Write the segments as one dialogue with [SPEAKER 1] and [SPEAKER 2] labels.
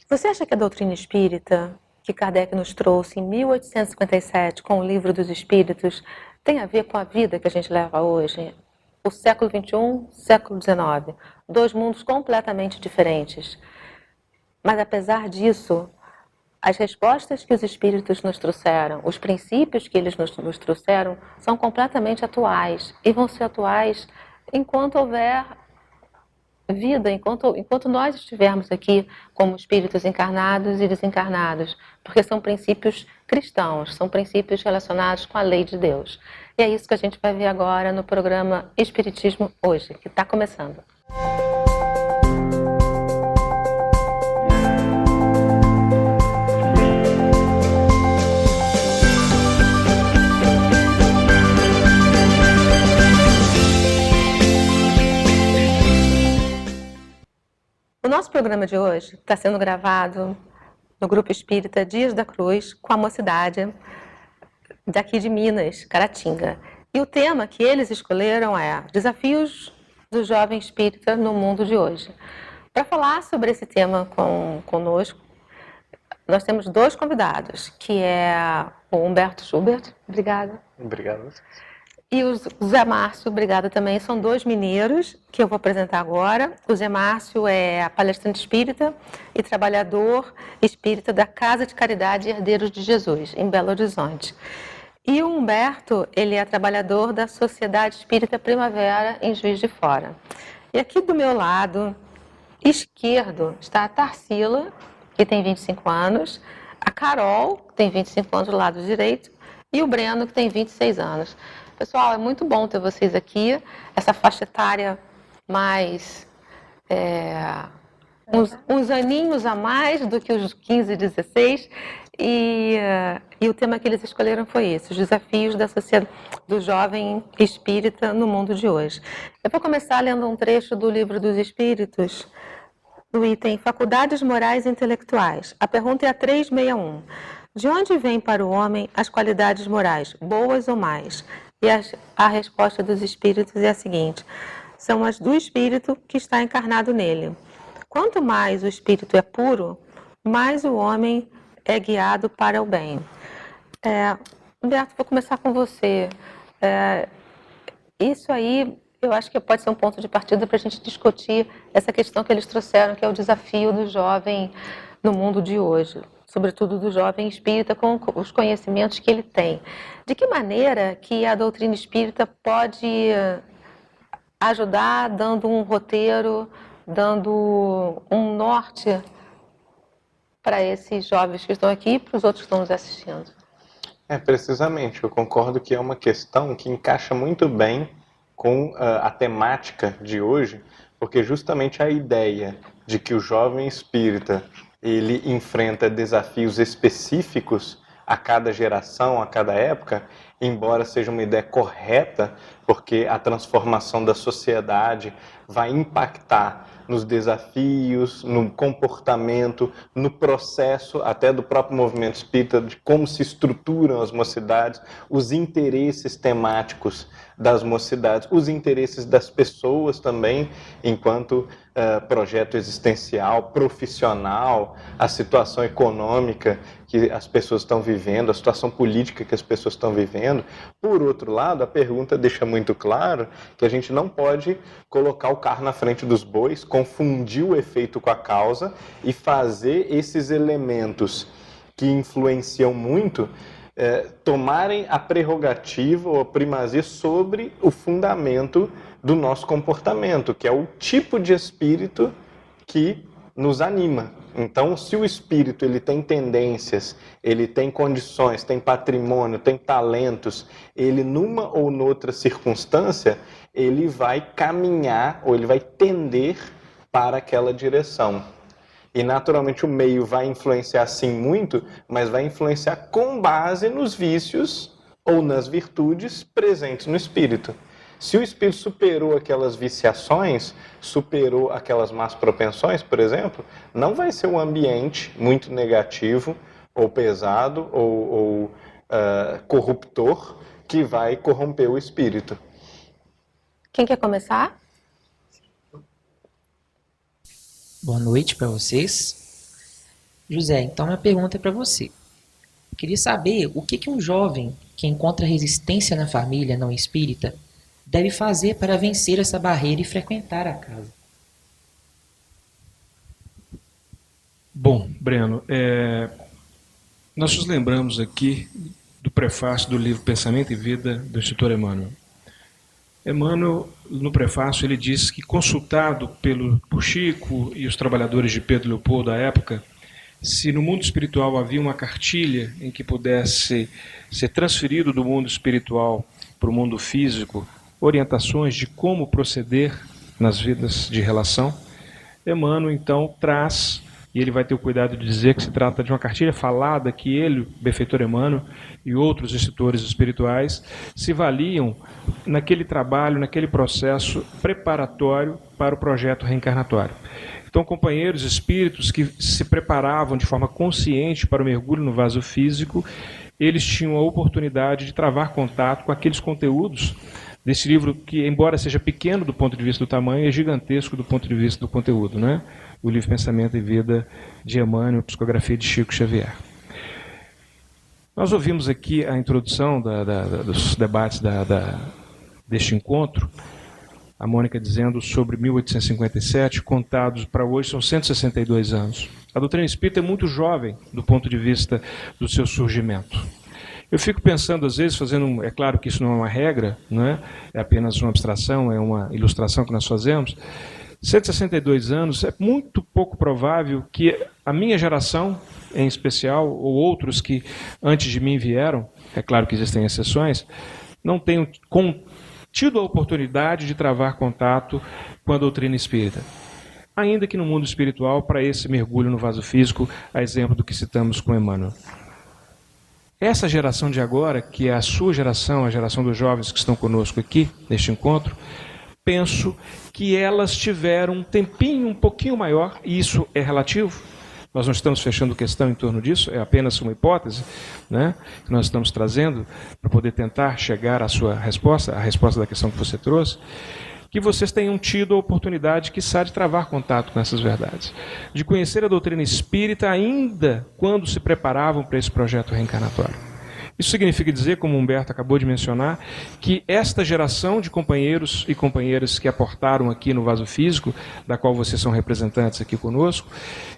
[SPEAKER 1] Você acha que a doutrina espírita, que Kardec nos trouxe em 1857 com o Livro dos Espíritos, tem a ver com a vida que a gente leva hoje? O século XXI, século XIX, dois mundos completamente diferentes. Mas apesar disso, as respostas que os espíritos nos trouxeram, os princípios que eles nos trouxeram, são completamente atuais e vão ser atuais enquanto houver vida, enquanto nós estivermos aqui como espíritos encarnados e desencarnados, porque são princípios cristãos, são princípios relacionados com a lei de Deus. E é isso que a gente vai ver agora no programa Espiritismo Hoje, que está começando. O nosso programa de hoje está sendo gravado no Grupo Espírita Dias da Cruz, com a mocidade daqui de Minas, Caratinga. E o tema que eles escolheram é Desafios do Jovem Espírita no Mundo de Hoje. Para falar sobre esse tema conosco, nós temos dois convidados, que é o Humberto Schubert, obrigada.
[SPEAKER 2] Obrigado.
[SPEAKER 1] E o Zé Márcio, obrigada também, são dois mineiros que eu vou apresentar agora. O Zé Márcio é palestrante espírita e trabalhador espírita da Casa de Caridade Herdeiros de Jesus, em Belo Horizonte. E o Humberto, ele é trabalhador da Sociedade Espírita Primavera, em Juiz de Fora. E aqui do meu lado esquerdo está a Tarsila, que tem 25 anos, a Carol, que tem 25 anos do lado direito, e o Breno, que tem 26 anos. Pessoal, é muito bom ter vocês aqui, essa faixa etária mais... uns aninhos a mais do que os 15, 16, e o tema que eles escolheram foi esse, os desafios da sociedade, do jovem espírita no mundo de hoje. Eu vou começar lendo um trecho do Livro dos Espíritos, do item Faculdades Morais e Intelectuais. A pergunta é a 361. De onde vêm para o homem as qualidades morais, boas ou más? E a resposta dos espíritos é a seguinte: são as do espírito que está encarnado nele. Quanto mais o espírito é puro, mais o homem é guiado para o bem. Humberto, vou começar com você. Isso aí, eu acho que pode ser um ponto de partida para a gente discutir essa questão que eles trouxeram, que é o desafio do jovem no mundo de hoje, sobretudo do jovem espírita com os conhecimentos que ele tem. De que maneira que a doutrina espírita pode ajudar dando um roteiro, dando um norte para esses jovens que estão aqui e para os outros que estão nos assistindo?
[SPEAKER 2] Precisamente, eu concordo que é uma questão que encaixa muito bem com a temática de hoje, porque justamente a ideia de que o jovem espírita ele enfrenta desafios específicos a cada geração, a cada época, embora seja uma ideia correta, porque a transformação da sociedade vai impactar nos desafios, no comportamento, no processo até do próprio movimento espírita, de como se estruturam as mocidades, os interesses temáticos das mocidades, os interesses das pessoas também, enquanto projeto existencial, profissional, a situação econômica que as pessoas estão vivendo, a situação política que as pessoas estão vivendo. Por outro lado, a pergunta deixa muito claro que a gente não pode colocar o carro na frente dos bois, confundir o efeito com a causa e fazer esses elementos que influenciam muito tomarem a prerrogativa ou a primazia sobre o fundamento do nosso comportamento, que é o tipo de espírito que nos anima. Então, se o espírito ele tem tendências, ele tem condições, tem patrimônio, tem talentos, ele numa ou noutra circunstância, ele vai caminhar ou ele vai tender para aquela direção. E naturalmente o meio vai influenciar sim muito, mas vai influenciar com base nos vícios ou nas virtudes presentes no espírito. Se o espírito superou aquelas viciações, superou aquelas más propensões, por exemplo, não vai ser um ambiente muito negativo, ou pesado, ou corruptor, que vai corromper o espírito.
[SPEAKER 1] Quem quer começar?
[SPEAKER 3] Boa noite para vocês. José, então minha pergunta é para você. Eu queria saber o que um jovem que encontra resistência na família não espírita deve fazer para vencer essa barreira e frequentar a casa.
[SPEAKER 4] Bom, Breno, nós nos lembramos aqui do prefácio do livro Pensamento e Vida do Instituto Emmanuel. Emmanuel, no prefácio, ele diz que, consultado por Chico e os trabalhadores de Pedro Leopoldo da época, se no mundo espiritual havia uma cartilha em que pudesse ser transferido do mundo espiritual para o mundo físico orientações de como proceder nas vidas de relação, Emmanuel então traz, e ele vai ter o cuidado de dizer que se trata de uma cartilha falada que ele, o benfeitor Emmanuel e outros instrutores espirituais se valiam naquele trabalho, naquele processo preparatório para o projeto reencarnatório. Então, companheiros espíritos que se preparavam de forma consciente para o mergulho no vaso físico, eles tinham a oportunidade de travar contato com aqueles conteúdos desse livro que, embora seja pequeno do ponto de vista do tamanho, é gigantesco do ponto de vista do conteúdo, né? O livro Pensamento e Vida de Emmanuel, psicografia de Chico Xavier. Nós ouvimos aqui a introdução dos debates deste encontro, a Mônica dizendo sobre 1857, contados para hoje são 162 anos. A doutrina espírita é muito jovem do ponto de vista do seu surgimento. Eu fico pensando, às vezes, é claro que isso não é uma regra, não é? É apenas uma abstração, é uma ilustração que nós fazemos. 162 anos, é muito pouco provável que a minha geração, em especial, ou outros que antes de mim vieram, é claro que existem exceções, não tenham tido a oportunidade de travar contato com a doutrina espírita. Ainda que no mundo espiritual, para esse mergulho no vaso físico, a exemplo do que citamos com Emmanuel. Essa geração de agora, que é a sua geração, a geração dos jovens que estão conosco aqui, neste encontro, penso que elas tiveram um tempinho um pouquinho maior, e isso é relativo. Nós não estamos fechando questão em torno disso, é apenas uma hipótese, né, que nós estamos trazendo para poder tentar chegar à sua resposta, à resposta da questão que você trouxe, que vocês tenham tido a oportunidade, quiçá, de travar contato com essas verdades, de conhecer a doutrina espírita ainda quando se preparavam para esse projeto reencarnatório. Isso significa dizer, como Humberto acabou de mencionar, que esta geração de companheiros e companheiras que aportaram aqui no vaso físico, da qual vocês são representantes aqui conosco,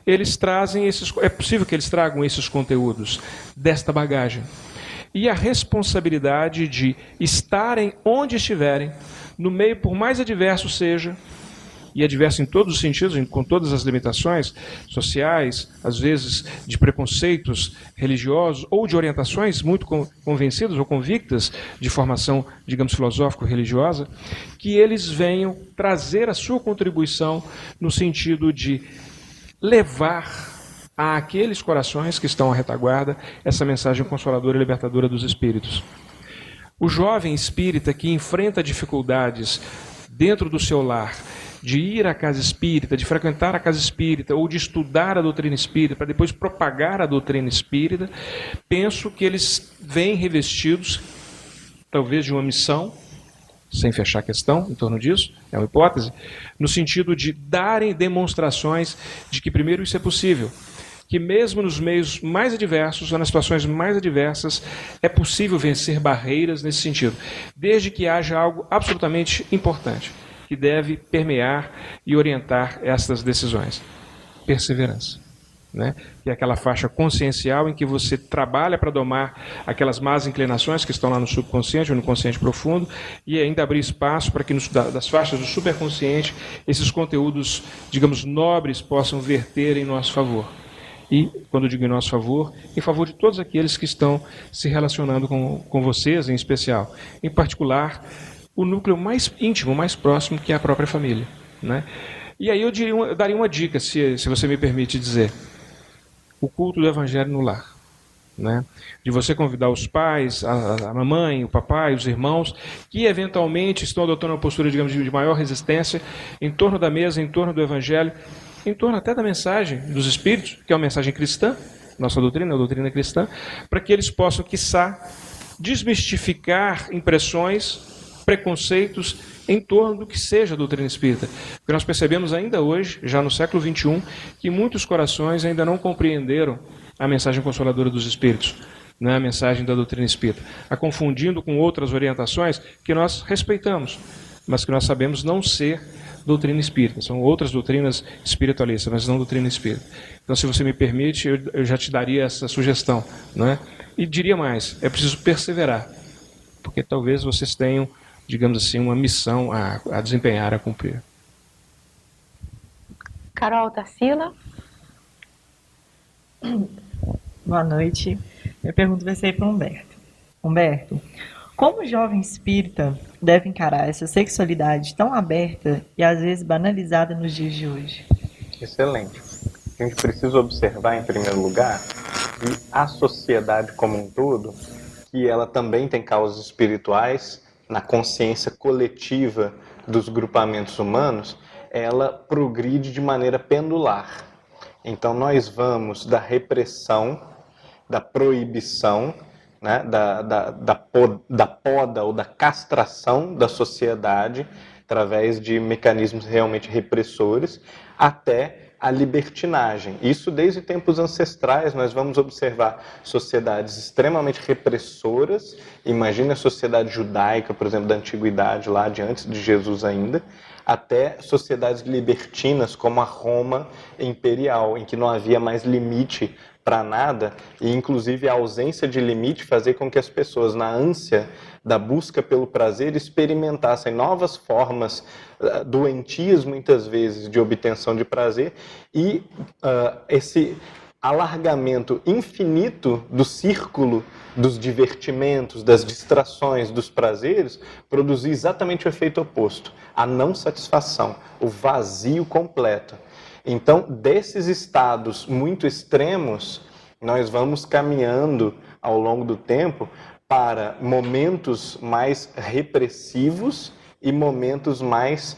[SPEAKER 4] eles trazem é possível que eles tragam esses conteúdos desta bagagem. E a responsabilidade de estarem onde estiverem, no meio, por mais adverso seja, e adverso em todos os sentidos, com todas as limitações sociais, às vezes de preconceitos religiosos ou de orientações muito convencidas ou convictas de formação, digamos, filosófico-religiosa, que eles venham trazer a sua contribuição no sentido de levar àqueles corações que estão à retaguarda essa mensagem consoladora e libertadora dos espíritos. O jovem espírita que enfrenta dificuldades dentro do seu lar, de ir à casa espírita, de frequentar a casa espírita ou de estudar a doutrina espírita para depois propagar a doutrina espírita, penso que eles vêm revestidos, talvez de uma missão, sem fechar a questão em torno disso, é uma hipótese, no sentido de darem demonstrações de que, primeiro, isso é possível, que mesmo nos meios mais adversos, ou nas situações mais adversas, é possível vencer barreiras nesse sentido, desde que haja algo absolutamente importante, que deve permear e orientar essas decisões. Perseverança, né? Que é aquela faixa consciencial em que você trabalha para domar aquelas más inclinações que estão lá no subconsciente ou no consciente profundo e ainda abrir espaço para que das faixas do superconsciente esses conteúdos, digamos, nobres possam verter em nosso favor. E, quando digo em nosso favor, em favor de todos aqueles que estão se relacionando com vocês, em especial. Em particular, o núcleo mais íntimo, mais próximo, que é a própria família, né? E aí eu daria uma dica, se você me permite dizer. O culto do Evangelho no lar, né? De você convidar os pais, a mamãe, o papai, os irmãos, que eventualmente estão adotando uma postura, digamos, de maior resistência, em torno da mesa, em torno do Evangelho, em torno até da mensagem dos Espíritos, que é uma mensagem cristã, nossa doutrina, a doutrina cristã, para que eles possam, quiçá, desmistificar impressões, preconceitos em torno do que seja a doutrina espírita. Porque nós percebemos ainda hoje, já no século XXI, que muitos corações ainda não compreenderam a mensagem consoladora dos Espíritos, né, a mensagem da doutrina espírita, a confundindo com outras orientações que nós respeitamos, mas que nós sabemos não ser doutrina espírita. São outras doutrinas espiritualistas, mas não doutrina espírita. Então, se você me permite, eu já te daria essa sugestão, né? E diria mais, é preciso perseverar, porque talvez vocês tenham, digamos assim, uma missão a desempenhar, a cumprir.
[SPEAKER 1] Carol Tarsila.
[SPEAKER 5] Boa noite. Minha pergunta vai ser para o Humberto. Humberto, como o jovem espírita deve encarar essa sexualidade tão aberta e às vezes banalizada nos dias de hoje?
[SPEAKER 2] Excelente. A gente precisa observar, em primeiro lugar, que a sociedade como um todo, que ela também tem causas espirituais na consciência coletiva dos grupamentos humanos, ela progride de maneira pendular. Então nós vamos da repressão, da proibição, né, da poda ou da castração da sociedade, através de mecanismos realmente repressores, até a libertinagem. Isso desde tempos ancestrais, nós vamos observar sociedades extremamente repressoras. Imagine a sociedade judaica, por exemplo, da antiguidade, lá de antes de Jesus ainda, até sociedades libertinas como a Roma imperial, em que não havia mais limite para nada, e inclusive a ausência de limite fazia com que as pessoas, na ânsia da busca pelo prazer, experimentassem novas formas doentias, muitas vezes, de obtenção de prazer, e esse alargamento infinito do círculo dos divertimentos, das distrações, dos prazeres, produzia exatamente o efeito oposto, a não satisfação, o vazio completo. Então, desses estados muito extremos, nós vamos caminhando ao longo do tempo para momentos mais repressivos e momentos mais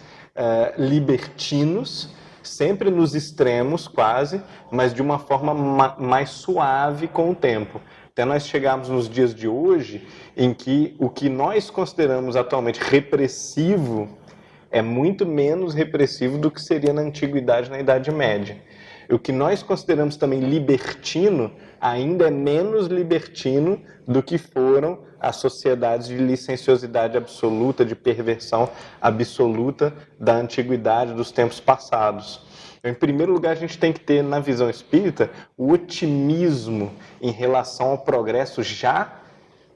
[SPEAKER 2] libertinos, sempre nos extremos quase, mas de uma forma mais suave com o tempo. Até nós chegarmos nos dias de hoje, em que o que nós consideramos atualmente repressivo é muito menos repressivo do que seria na antiguidade, na Idade Média. O que nós consideramos também libertino ainda é menos libertino do que foram as sociedades de licenciosidade absoluta, de perversão absoluta da antiguidade, dos tempos passados. Em primeiro lugar, a gente tem que ter, na visão espírita, o otimismo em relação ao progresso já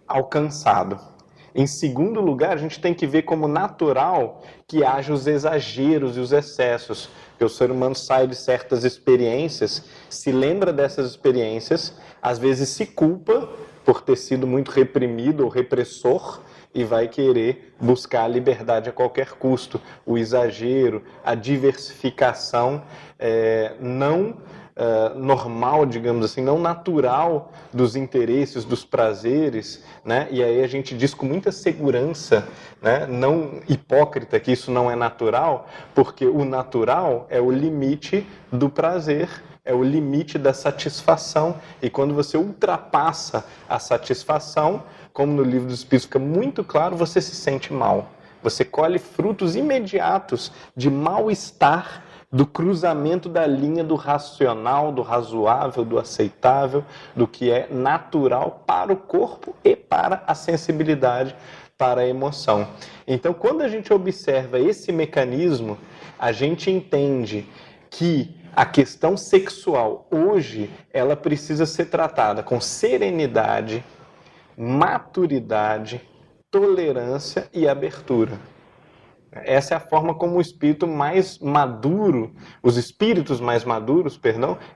[SPEAKER 2] alcançado. Em segundo lugar, a gente tem que ver como natural que haja os exageros e os excessos, que o ser humano sai de certas experiências, se lembra dessas experiências, às vezes se culpa por ter sido muito reprimido ou repressor e vai querer buscar a liberdade a qualquer custo. O exagero, a diversificação não normal, digamos assim, não natural dos interesses, dos prazeres, né? E aí a gente diz com muita segurança, né? Não hipócrita, que isso não é natural, porque o natural é o limite do prazer, é o limite da satisfação, e quando você ultrapassa a satisfação, como no Livro dos Espíritos fica muito claro, você se sente mal. Você colhe frutos imediatos de mal-estar, do cruzamento da linha do racional, do razoável, do aceitável, do que é natural para o corpo e para a sensibilidade, para a emoção. Então, quando a gente observa esse mecanismo, a gente entende que a questão sexual hoje, ela precisa ser tratada com serenidade, maturidade, tolerância e abertura. Essa é a forma como o espírito mais maduro, os espíritos mais maduros,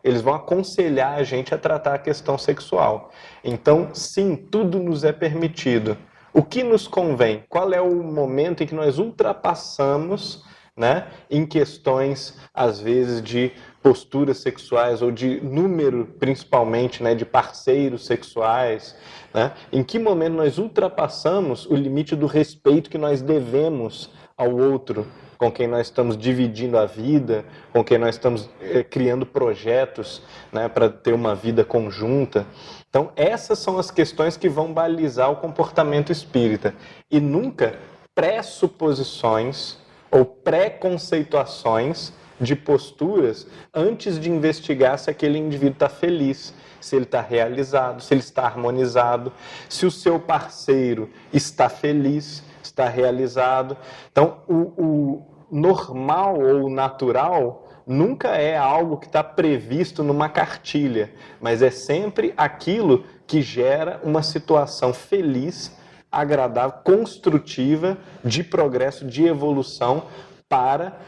[SPEAKER 2] eles vão aconselhar a gente a tratar a questão sexual. Então, sim, tudo nos é permitido. O que nos convém? Qual é o momento em que nós ultrapassamos, né, em questões, às vezes, de posturas sexuais ou de número, principalmente, né, de parceiros sexuais, né? Em que momento nós ultrapassamos o limite do respeito que nós devemos ao outro, com quem nós estamos dividindo a vida, com quem nós estamos criando projetos, né, para ter uma vida conjunta. Então, essas são as questões que vão balizar o comportamento espírita. E nunca pressuposições ou preconceituações de posturas antes de investigar se aquele indivíduo está feliz, se ele está realizado, se ele está harmonizado, se o seu parceiro está feliz, está realizado. Então, o normal ou natural nunca é algo que está previsto numa cartilha, mas é sempre aquilo que gera uma situação feliz, agradável, construtiva, de progresso, de evolução para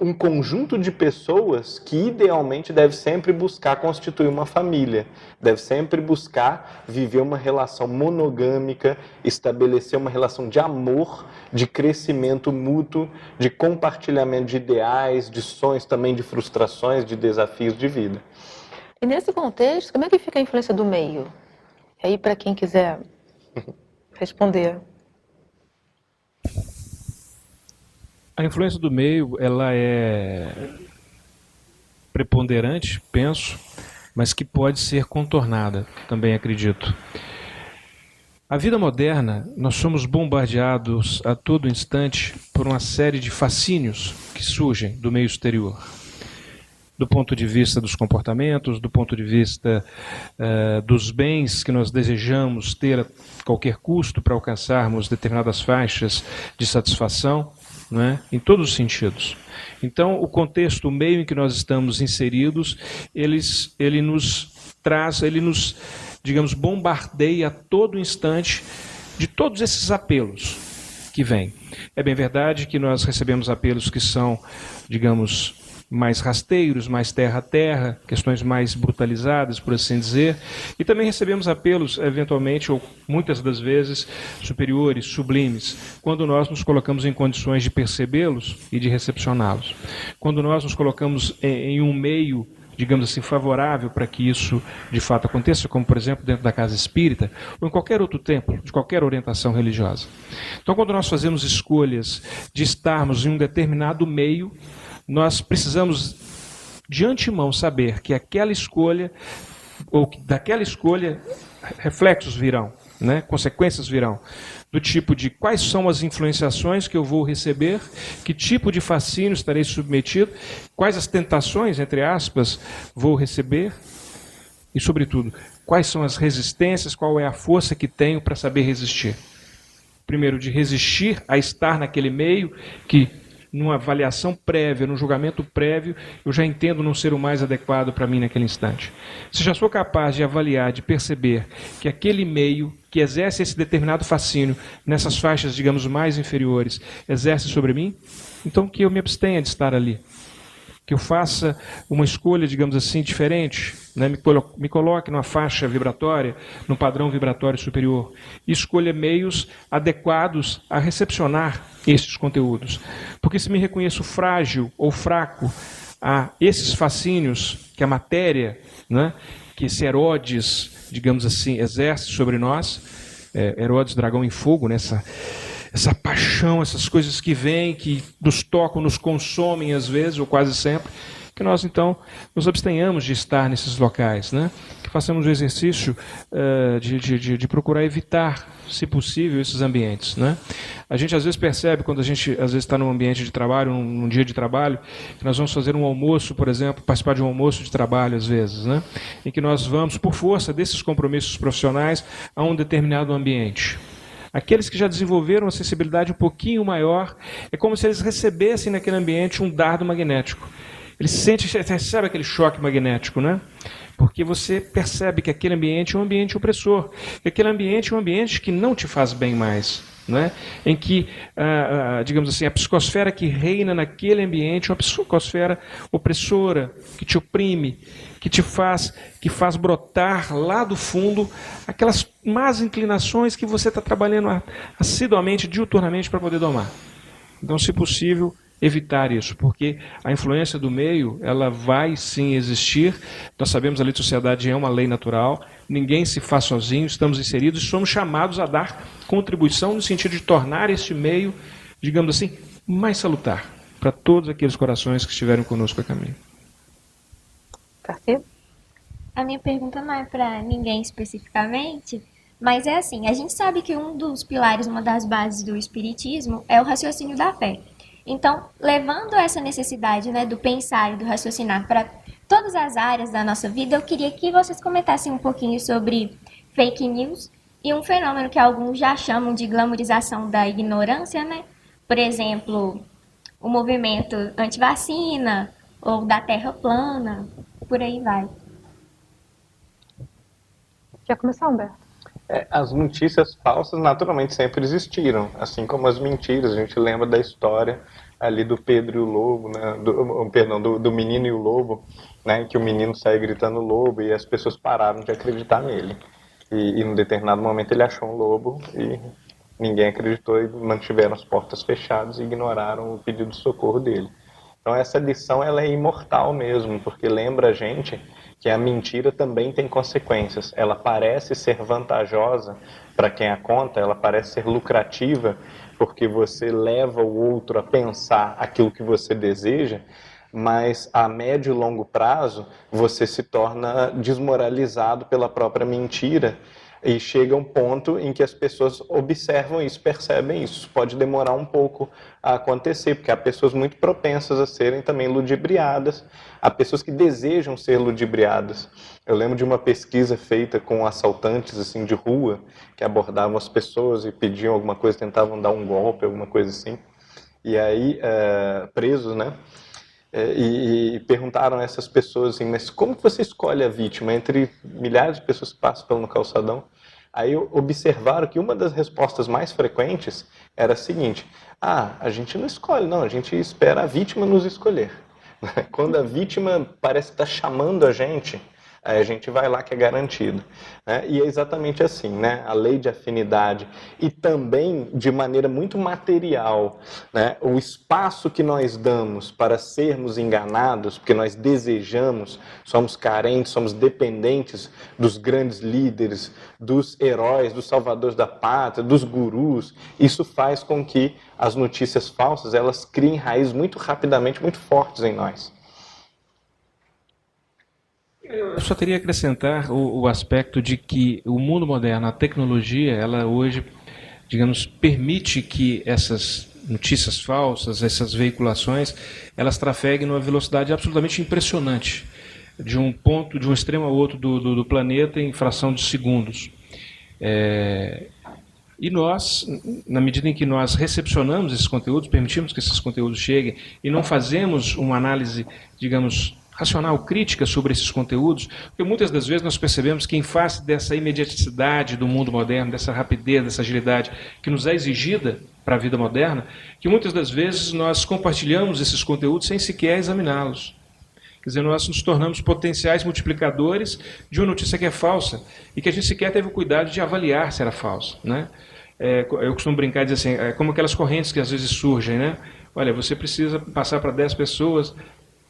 [SPEAKER 2] um conjunto de pessoas que idealmente deve sempre buscar constituir uma família, deve sempre buscar viver uma relação monogâmica, estabelecer uma relação de amor, de crescimento mútuo, de compartilhamento de ideais, de sonhos, também de frustrações, de desafios de vida.
[SPEAKER 1] E nesse contexto, como é que fica a influência do meio? E aí, para quem quiser responder.
[SPEAKER 4] A influência do meio, ela é preponderante, penso, mas que pode ser contornada, também acredito. A vida moderna, nós somos bombardeados a todo instante por uma série de fascínios que surgem do meio exterior. Do ponto de vista dos comportamentos, do ponto de vista dos bens que nós desejamos ter a qualquer custo para alcançarmos determinadas faixas de satisfação, não é? Em todos os sentidos. Então, o contexto, o meio em que nós estamos inseridos, ele nos traz, ele nos, digamos, bombardeia a todo instante de todos esses apelos que vêm. É bem verdade que nós recebemos apelos que são, digamos, mais rasteiros, mais terra a terra, questões mais brutalizadas, por assim dizer, e também recebemos apelos, eventualmente, ou muitas das vezes, superiores, sublimes, quando nós nos colocamos em condições de percebê-los e de recepcioná-los. Quando nós nos colocamos em um meio, digamos assim, favorável para que isso de fato aconteça, como por exemplo dentro da casa espírita, ou em qualquer outro templo, de qualquer orientação religiosa. Então, quando nós fazemos escolhas de estarmos em um determinado meio, nós precisamos de antemão saber que aquela escolha, ou que daquela escolha, reflexos virão, né? Consequências virão, do tipo de quais são as influenciações que eu vou receber, que tipo de fascínio estarei submetido, quais as tentações, entre aspas, vou receber, e, sobretudo, quais são as resistências, qual é a força que tenho para saber resistir. Primeiro, de resistir a estar naquele meio que, numa avaliação prévia, num julgamento prévio, eu já entendo não ser o mais adequado para mim naquele instante. Se já sou capaz de avaliar, de perceber que aquele meio que exerce esse determinado fascínio nessas faixas, digamos, mais inferiores, exerce sobre mim, então que eu me abstenha de estar ali. Que eu faça uma escolha, digamos assim, diferente, né? Me coloque numa faixa vibratória, num padrão vibratório superior, e escolha meios adequados a recepcionar esses conteúdos. Porque se me reconheço frágil ou fraco a esses fascínios que a matéria, né, que esse Herodes, digamos assim, exerce sobre nós, Herodes, dragão em fogo, né, essa paixão, essas coisas que vêm, que nos tocam, nos consomem às vezes, ou quase sempre, que nós então nos abstenhamos de estar nesses locais, né? Que façamos o exercício de procurar evitar, se possível, esses ambientes, né? A gente às vezes percebe, quando a gente às vezes está num ambiente de trabalho, num dia de trabalho, que nós vamos fazer um almoço, por exemplo, participar de um almoço de trabalho às vezes, né? Em que nós vamos, por força desses compromissos profissionais, a um determinado ambiente. Aqueles que já desenvolveram uma sensibilidade um pouquinho maior, é como se eles recebessem naquele ambiente um dardo magnético. Eles recebem aquele choque magnético, né? Porque você percebe que aquele ambiente é um ambiente opressor, que aquele ambiente é um ambiente que não te faz bem mais, né? Em que, digamos assim, a psicosfera que reina naquele ambiente é uma psicosfera opressora, que te oprime, que faz brotar lá do fundo aquelas más inclinações que você está trabalhando assiduamente, diuturnamente para poder domar. Então, se possível, evitar isso, porque a influência do meio, ela vai sim existir. Nós sabemos que a lei de sociedade é uma lei natural, ninguém se faz sozinho, estamos inseridos e somos chamados a dar contribuição no sentido de tornar este meio, digamos assim, mais salutar para todos aqueles corações que estiveram conosco a caminho.
[SPEAKER 1] Tarcísio?
[SPEAKER 6] A minha pergunta não é para ninguém especificamente, Mas é assim, a gente sabe que um dos pilares, uma das bases do espiritismo é o raciocínio da fé. Então, levando essa necessidade, né, do pensar e do raciocinar para todas as áreas da nossa vida, eu queria que vocês comentassem um pouquinho sobre fake news e um fenômeno que alguns já chamam de glamorização da ignorância, né? Por exemplo, o movimento anti-vacina ou da terra plana, por aí vai.
[SPEAKER 1] Quer começar, Humberto?
[SPEAKER 2] As notícias falsas naturalmente sempre existiram, assim como as mentiras. A gente lembra da história ali do Pedro e o Lobo, né? do menino e o lobo, né? Que o menino sai gritando lobo e as pessoas pararam de acreditar nele. E num determinado momento ele achou um lobo e ninguém acreditou e mantiveram as portas fechadas e ignoraram o pedido de socorro dele. Então essa lição ela é imortal mesmo, porque lembra a gente que a mentira também tem consequências. Ela parece ser vantajosa para quem a conta, ela parece ser lucrativa, porque você leva o outro a pensar aquilo que você deseja, mas a médio e longo prazo você se torna desmoralizado pela própria mentira e chega um ponto em que as pessoas observam isso, percebem isso. Isso pode demorar um pouco a acontecer, porque há pessoas muito propensas a serem também ludibriadas, há pessoas que desejam ser ludibriadas. Eu lembro de uma pesquisa feita com assaltantes assim de rua, que abordavam as pessoas e pediam alguma coisa, tentavam dar um golpe, alguma coisa assim, e aí presos, né? E perguntaram a essas pessoas assim, mas como que você escolhe a vítima entre milhares de pessoas que passam pelo calçadão? Aí observaram que uma das respostas mais frequentes era a seguinte: a gente não escolhe, não, a gente espera a vítima nos escolher. Quando a vítima parece estar chamando a gente, aí a gente vai lá que é garantido. Né? E é exatamente assim, né? A lei de afinidade e também de maneira muito material, né? O espaço que nós damos para sermos enganados, porque nós desejamos, somos carentes, somos dependentes dos grandes líderes, dos heróis, dos salvadores da pátria, dos gurus, isso faz com que as notícias falsas elas criem raízes muito rapidamente, muito fortes em nós.
[SPEAKER 4] Eu só teria a acrescentar o aspecto de que o mundo moderno, a tecnologia, ela hoje, digamos, permite que essas notícias falsas, essas veiculações, elas trafeguem numa velocidade absolutamente impressionante, de um ponto, de um extremo ao outro do planeta em fração de segundos. E nós, na medida em que nós recepcionamos esses conteúdos, permitimos que esses conteúdos cheguem e não fazemos uma análise, digamos, racional, crítica sobre esses conteúdos, porque muitas das vezes nós percebemos que em face dessa imediaticidade do mundo moderno, dessa rapidez, dessa agilidade que nos é exigida para a vida moderna, que muitas das vezes nós compartilhamos esses conteúdos sem sequer examiná-los. Quer dizer, nós nos tornamos potenciais multiplicadores de uma notícia que é falsa e que a gente sequer teve o cuidado de avaliar se era falsa, né? Eu costumo brincar e dizer assim, como aquelas correntes que às vezes surgem, né? Olha, você precisa passar para 10 pessoas...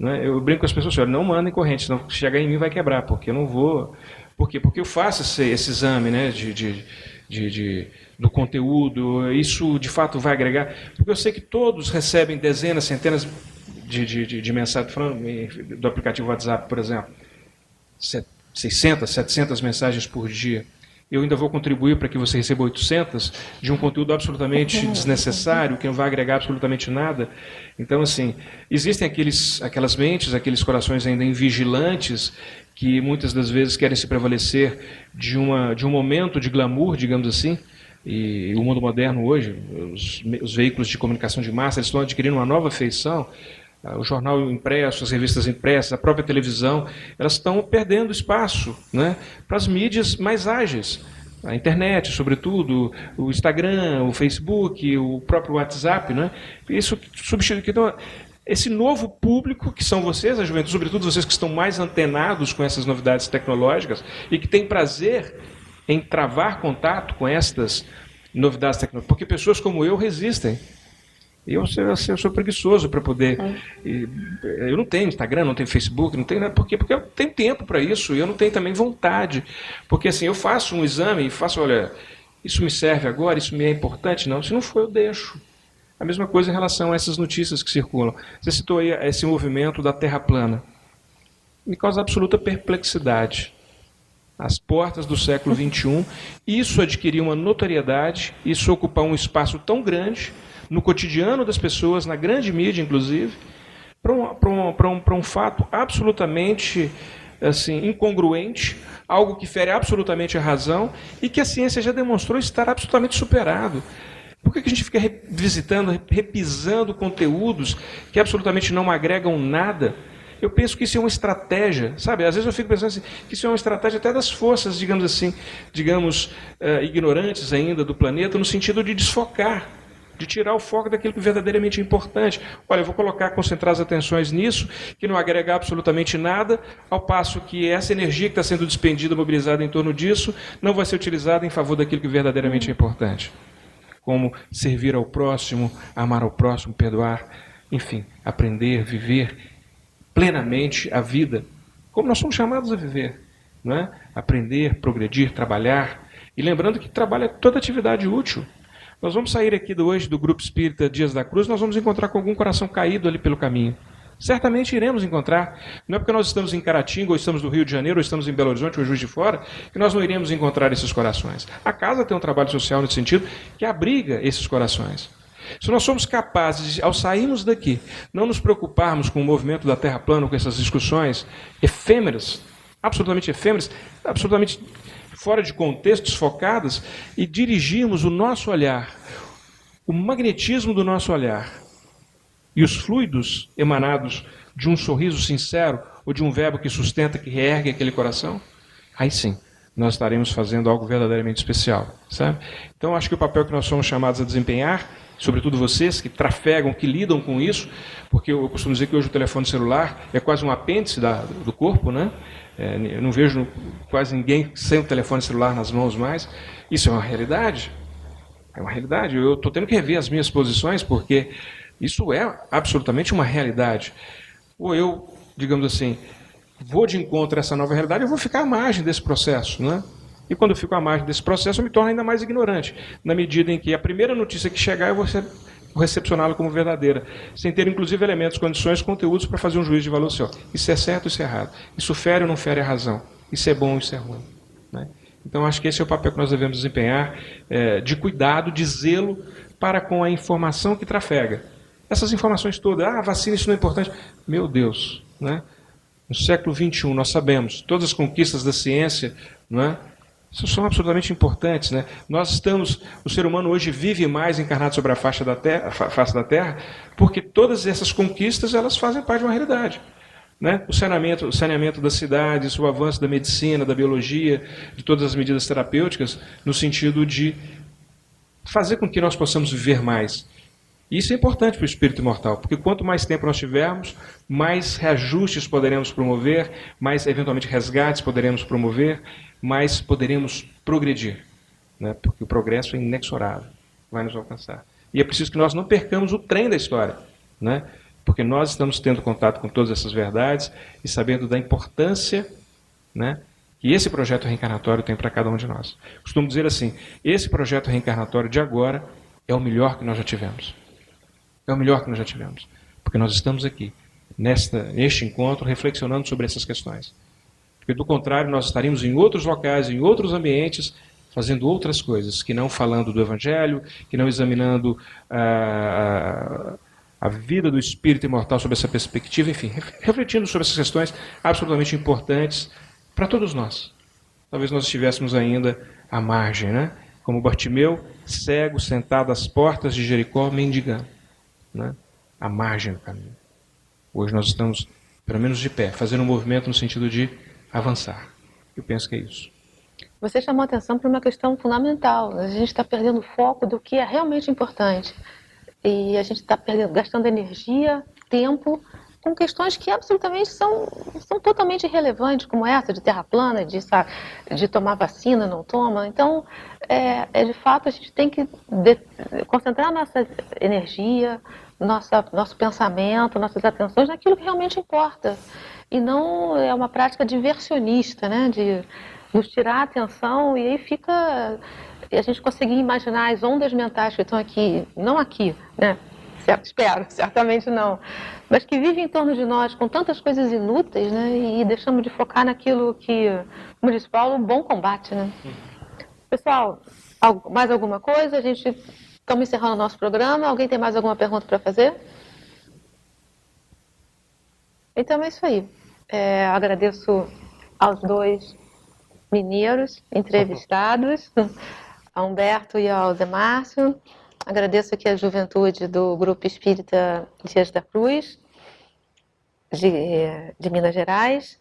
[SPEAKER 4] Eu brinco com as pessoas, olha, não mandem corrente, senão se chegar em mim vai quebrar, porque eu não vou... Por quê? Porque eu faço esse exame, né, do conteúdo, isso de fato vai agregar, porque eu sei que todos recebem dezenas, centenas de mensagens, falando do aplicativo WhatsApp, por exemplo, 600, 700 mensagens por dia. Eu ainda vou contribuir para que você receba 800 de um conteúdo absolutamente desnecessário, que não vai agregar absolutamente nada. Então, assim, existem aquelas mentes, aqueles corações ainda invigilantes, que muitas das vezes querem se prevalecer de um momento de glamour, digamos assim, e o mundo moderno hoje, os veículos de comunicação de massa, eles estão adquirindo uma nova feição. O jornal impresso, as revistas impressas, a própria televisão, elas estão perdendo espaço, né, para as mídias mais ágeis. A internet, sobretudo, o Instagram, o Facebook, o próprio WhatsApp, né? Isso substitui. Então, esse novo público, que são vocês, a juventude, sobretudo vocês que estão mais antenados com essas novidades tecnológicas e que têm prazer em travar contato com estas novidades tecnológicas, porque pessoas como eu resistem. Eu sou preguiçoso para poder... Eu não tenho Instagram, não tenho Facebook, não tenho nada. Por quê? Porque eu tenho tempo para isso e eu não tenho também vontade. Porque assim, eu faço um exame e faço, olha, isso me serve agora, isso me é importante? Não, se não for, eu deixo. A mesma coisa em relação a essas notícias que circulam. Você citou aí esse movimento da Terra plana. Me causa absoluta perplexidade. às portas do século XXI, isso adquirir uma notoriedade, isso ocupar um espaço tão grande no cotidiano das pessoas, na grande mídia, inclusive, para um fato absolutamente assim, incongruente, algo que fere absolutamente a razão e que a ciência já demonstrou estar absolutamente superado. Por que a gente fica revisitando, repisando conteúdos que absolutamente não agregam nada? Eu penso que isso é uma estratégia, sabe? Às vezes eu fico pensando assim, que isso é uma estratégia até das forças, digamos assim, ignorantes ainda do planeta, no sentido de desfocar, de tirar o foco daquilo que verdadeiramente é importante. Olha, eu vou concentrar as atenções nisso, que não agrega absolutamente nada, ao passo que essa energia que está sendo despendida, mobilizada em torno disso, não vai ser utilizada em favor daquilo que verdadeiramente é importante. Como servir ao próximo, amar ao próximo, perdoar, enfim, aprender, viver plenamente a vida, como nós somos chamados a viver, não é? Aprender, progredir, trabalhar, e lembrando que trabalho é toda atividade útil. Nós vamos sair aqui hoje do Grupo Espírita Dias da Cruz, nós vamos encontrar com algum coração caído ali pelo caminho. Certamente iremos encontrar. Não é porque nós estamos em Caratinga, ou estamos no Rio de Janeiro, ou estamos em Belo Horizonte, ou Juiz de Fora, que nós não iremos encontrar esses corações. A casa tem um trabalho social nesse sentido, que abriga esses corações. Se nós somos capazes, de, ao sairmos daqui, não nos preocuparmos com o movimento da Terra plana, com essas discussões efêmeras, absolutamente fora de contexto, desfocadas, e dirigirmos o nosso olhar, o magnetismo do nosso olhar, e os fluidos emanados de um sorriso sincero, ou de um verbo que sustenta, que reergue aquele coração, aí sim, nós estaremos fazendo algo verdadeiramente especial, sabe? Então, acho que o papel que nós somos chamados a desempenhar, sobretudo vocês que trafegam, que lidam com isso, porque eu costumo dizer que hoje o telefone celular é quase um apêndice do corpo, né? Eu não vejo quase ninguém sem o telefone celular nas mãos mais. Isso é uma realidade. É uma realidade. Eu estou tendo que rever as minhas posições, porque isso é absolutamente uma realidade. Ou eu, digamos assim, vou de encontro a essa nova realidade, eu vou ficar à margem desse processo, né? E quando eu fico à margem desse processo, eu me torno ainda mais ignorante, na medida em que a primeira notícia que chegar, eu vou recepcioná-la como verdadeira, sem ter, inclusive, elementos, condições, conteúdos para fazer um juízo de valor seu. Isso é certo, isso é errado. Isso fere ou não fere a razão. Isso é bom, isso é ruim. Né? Então, acho que esse é o papel que nós devemos desempenhar, de cuidado, de zelo para com a informação que trafega. Essas informações todas, a vacina, isso não é importante. Meu Deus, né? No século XXI, nós sabemos, todas as conquistas da ciência, não é? Isso são absolutamente importantes, né? O ser humano hoje vive mais encarnado sobre a face da Terra, porque todas essas conquistas, elas fazem parte de uma realidade. Né? O saneamento das cidades, o avanço da medicina, da biologia, de todas as medidas terapêuticas, no sentido de fazer com que nós possamos viver mais. E isso é importante para o espírito imortal, porque quanto mais tempo nós tivermos, mais reajustes poderemos promover, mais, eventualmente, resgates poderemos promover, mais poderemos progredir. Né? Porque o progresso é inexorável, vai nos alcançar. E é preciso que nós não percamos o trem da história, né? Porque nós estamos tendo contato com todas essas verdades e sabendo da importância, né, que esse projeto reencarnatório tem para cada um de nós. Costumo dizer assim, esse projeto reencarnatório de agora é o melhor que nós já tivemos. É o melhor que nós já tivemos. Porque nós estamos aqui, neste encontro, reflexionando sobre essas questões. Porque, do contrário, nós estaríamos em outros locais, em outros ambientes, fazendo outras coisas, que não falando do Evangelho, que não examinando a vida do espírito imortal sob essa perspectiva, enfim, refletindo sobre essas questões absolutamente importantes para todos nós. Talvez nós estivéssemos ainda à margem, né? Como Bartimeu, cego, sentado às portas de Jericó, mendigando, né? À margem do caminho. Hoje nós estamos, pelo menos de pé, fazendo um movimento no sentido de avançar. Eu penso que é isso.
[SPEAKER 1] Você chamou a atenção para uma questão fundamental. A gente está perdendo o foco do que é realmente importante. E a gente está gastando energia, tempo, com questões que absolutamente são totalmente irrelevantes, como essa de terra plana, de tomar vacina, não toma. Então, de fato, a gente tem que concentrar nossa energia, nosso pensamento, nossas atenções naquilo que realmente importa. E não é uma prática diversionista, né, de nos tirar a atenção e aí fica... E a gente conseguir imaginar as ondas mentais que estão aqui, não aqui, né? Espero, certamente não, mas que vivem em torno de nós com tantas coisas inúteis, né? E deixamos de focar naquilo que Como diz Paulo, um bom combate, né? Pessoal, mais alguma coisa? Estamos encerrando o nosso programa. Alguém tem mais alguma pergunta para fazer? Então é isso aí. Agradeço aos dois mineiros entrevistados, a Humberto e ao Zé Márcio. Agradeço aqui a juventude do Grupo Espírita Dias da Cruz, de Minas Gerais.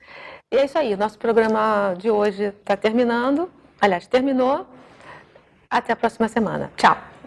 [SPEAKER 1] E é isso aí, nosso programa de hoje está terminando. Aliás, terminou. Até a próxima semana. Tchau!